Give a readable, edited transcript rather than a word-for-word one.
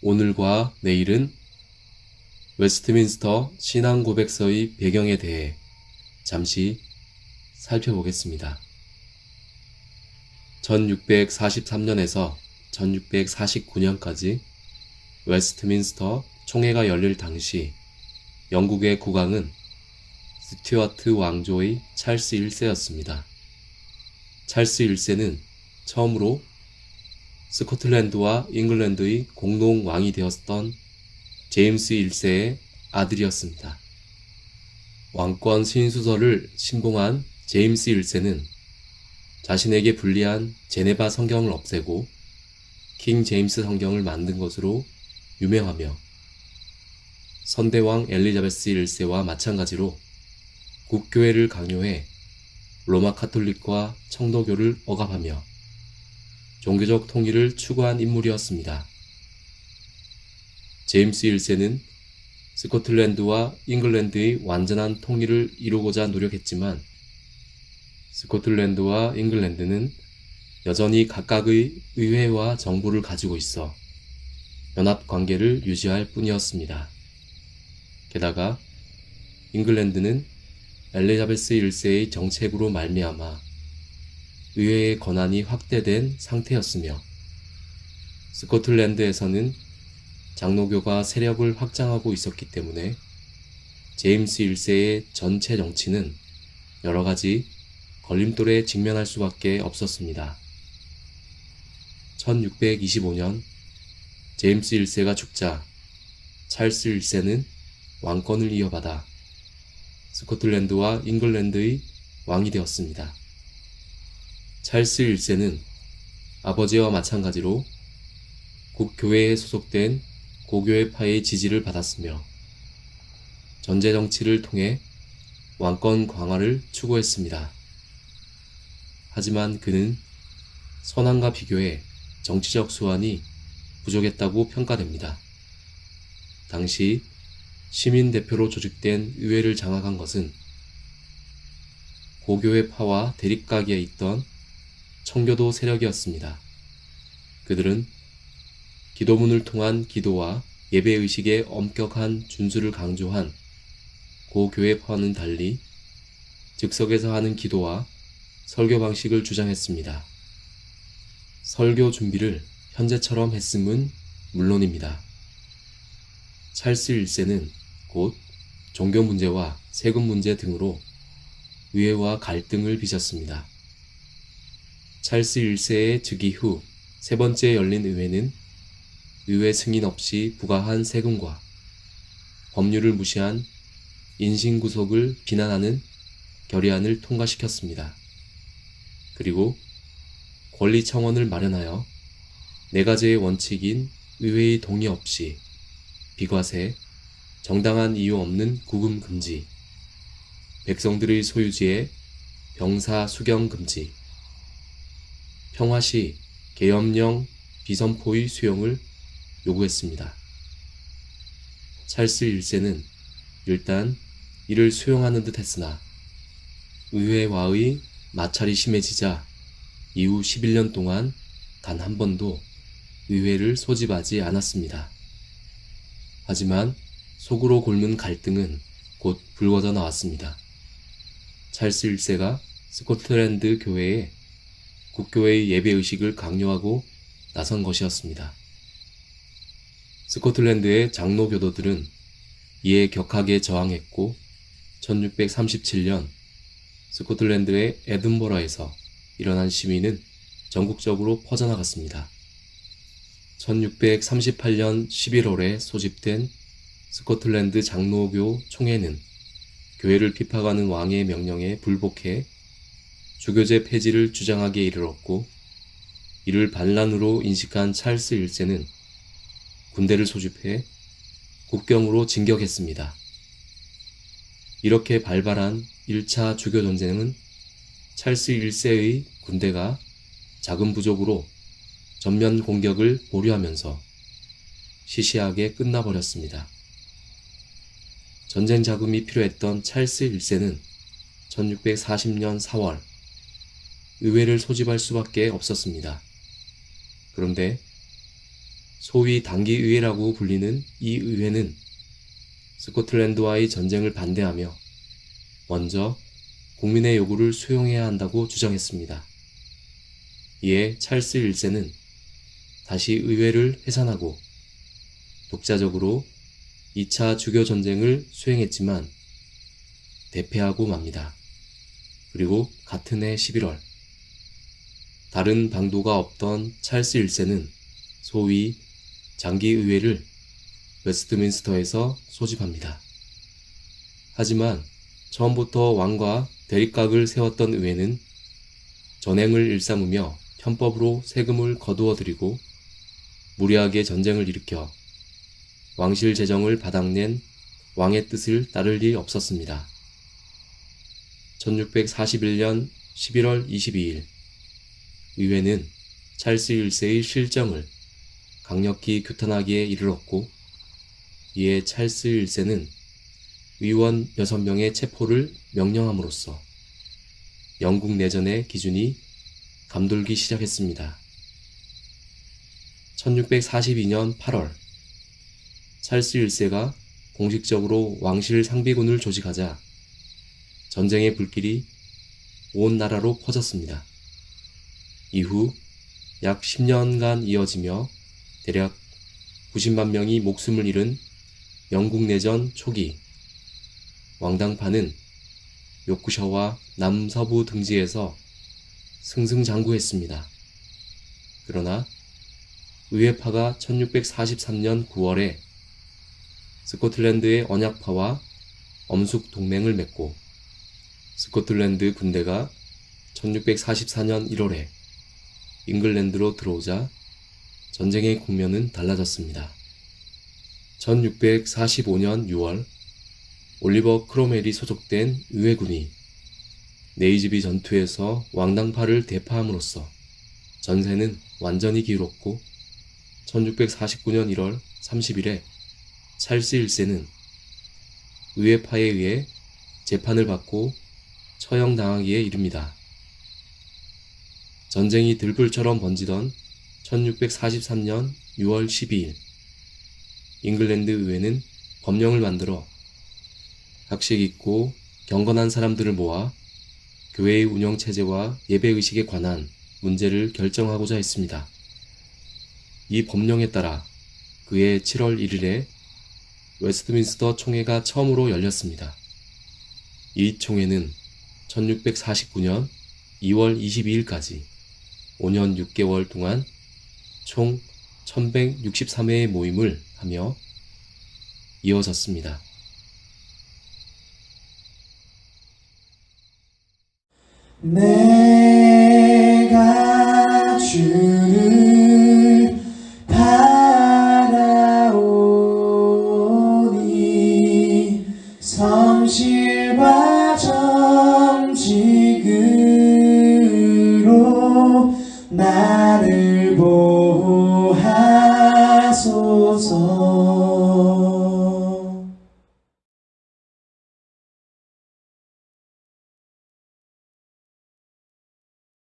오늘과 내일은 웨스트민스터 신앙고백서의 배경에 대해 잠시 살펴보겠습니다. 1643년에서 1649년까지 웨스트민스터 총회가 열릴 당시 영국의 국왕은 스튜어트 왕조의 찰스 1세였습니다. 찰스 1세는 처음으로 스코틀랜드와 잉글랜드의 공동 왕이 되었던 제임스 1세의 아들이었습니다. 왕권 신수설을 신봉한 제임스 1세는 자신에게 불리한 제네바 성경을 없애고 킹 제임스 성경을 만든 것으로 유명하며 선대왕 엘리자베스 1세와 마찬가지로 국교회를 강요해 로마 카톨릭과 청도교를 억압하며 종교적 통일을 추구한 인물이었습니다. 제임스 1세는 스코틀랜드와 잉글랜드의 완전한 통일을 이루고자 노력했지만 스코틀랜드와 잉글랜드는 여전히 각각의 의회와 정부를 가지고 있어 연합 관계를 유지할 뿐이었습니다. 게다가 잉글랜드는 엘리자베스 1세의 정책으로 말미암아 의회의 권한이 확대된 상태였으며 스코틀랜드에서는 장로교가 세력을 확장하고 있었기 때문에 제임스 1세의 전체 정치는 여러가지 걸림돌에 직면할 수밖에 없었습니다. 1625년 제임스 1세가 죽자 찰스 1세는 왕권을 이어받아 스코틀랜드와 잉글랜드의 왕이 되었습니다. 찰스 1세는 아버지와 마찬가지로 국교회에 소속된 고교회파의 지지를 받았으며 전제 정치를 통해 왕권 강화를 추구했습니다. 하지만 그는 선왕과 비교해 정치적 수완이 부족했다고 평가됩니다. 당시 시민 대표로 조직된 의회를 장악한 것은 고교회파와 대립각에 있던 청교도 세력이었습니다. 그들은 기도문을 통한 기도와 예배의식의 엄격한 준수를 강조한 고교회파와는 달리 즉석에서 하는 기도와 설교 방식을 주장했습니다. 설교 준비를 현재처럼 했음은 물론입니다. 찰스 1세는 곧 종교 문제와 세금 문제 등으로 의회와 갈등을 빚었습니다. 찰스 1세의 즉위 후 세 번째 열린 의회는 의회 승인 없이 부과한 세금과 법률을 무시한 인신구속을 비난하는 결의안을 통과시켰습니다. 그리고 권리청원을 마련하여 네 가지의 원칙인 의회의 동의 없이 비과세, 정당한 이유 없는 구금 금지, 백성들의 소유지의 병사 수경 금지, 평화시 계엄령 비선포의 수용을 요구했습니다. 찰스 1세는 일단 이를 수용하는 듯 했으나 의회와의 마찰이 심해지자 이후 11년 동안 단 한 번도 의회를 소집하지 않았습니다. 하지만 속으로 곪은 갈등은 곧 불거져 나왔습니다. 찰스 1세가 스코틀랜드 교회에 국교회의 예배의식을 강요하고 나선 것이었습니다. 스코틀랜드의 장로교도들은 이에 격하게 저항했고 1637년 스코틀랜드의 에든버러에서 일어난 시위는 전국적으로 퍼져나갔습니다. 1638년 11월에 소집된 스코틀랜드 장로교 총회는 교회를 핍박하는 왕의 명령에 불복해 주교제 폐지를 주장하기에 이르렀고 이를 반란으로 인식한 찰스 1세는 군대를 소집해 국경으로 진격했습니다. 이렇게 발발한 1차 주교전쟁은 찰스 1세의 군대가 자금 부족으로 전면 공격을 보류하면서 시시하게 끝나버렸습니다. 전쟁 자금이 필요했던 찰스 1세는 1640년 4월 의회를 소집할 수밖에 없었습니다. 그런데 소위 단기의회라고 불리는 이 의회는 스코틀랜드와의 전쟁을 반대하며 먼저 국민의 요구를 수용해야 한다고 주장했습니다. 이에 찰스 1세는 다시 의회를 해산하고 독자적으로 2차 주교전쟁을 수행했지만 대패하고 맙니다. 그리고 같은 해 11월 다른 방도가 없던 찰스 1세는 소위 장기의회를 웨스트민스터에서 소집합니다. 하지만 처음부터 왕과 대립각을 세웠던 의회는 전행을 일삼으며 편법으로 세금을 거두어들이고 무리하게 전쟁을 일으켜 왕실 재정을 바닥낸 왕의 뜻을 따를 리 없었습니다. 1641년 11월 22일 의회는 찰스 1세의 실정을 강력히 규탄하기에 이르렀고 이에 찰스 1세는 의원 6명의 체포를 명령함으로써 영국 내전의 기준이 감돌기 시작했습니다. 1642년 8월 찰스 1세가 공식적으로 왕실 상비군을 조직하자 전쟁의 불길이 온 나라로 퍼졌습니다. 이후 약 10년간 이어지며 대략 90만 명이 목숨을 잃은 영국 내전 초기 왕당파는 요크셔와 남서부 등지에서 승승장구했습니다. 그러나 의회파가 1643년 9월에 스코틀랜드의 언약파와 엄숙 동맹을 맺고 스코틀랜드 군대가 1644년 1월에 잉글랜드로 들어오자 전쟁의 국면은 달라졌습니다. 1645년 6월 올리버 크로멜이 소속된 의회군이 네이즈비 전투에서 왕당파를 대파함으로써 전세는 완전히 기울었고 1649년 1월 30일에 찰스 1세는 의회파에 의해 재판을 받고 처형당하기에 이릅니다. 전쟁이 들불처럼 번지던 1643년 6월 12일 잉글랜드 의회는 법령을 만들어 학식 있고 경건한 사람들을 모아 교회의 운영체제와 예배의식에 관한 문제를 결정하고자 했습니다. 이 법령에 따라 그해 7월 1일에 웨스트민스터 총회가 처음으로 열렸습니다. 이 총회는 1649년 2월 22일까지 5년 6개월 동안 총 1163회의 모임을 하며 이어졌습니다. 내가 주를 바라오니 성실과 정직으로 나를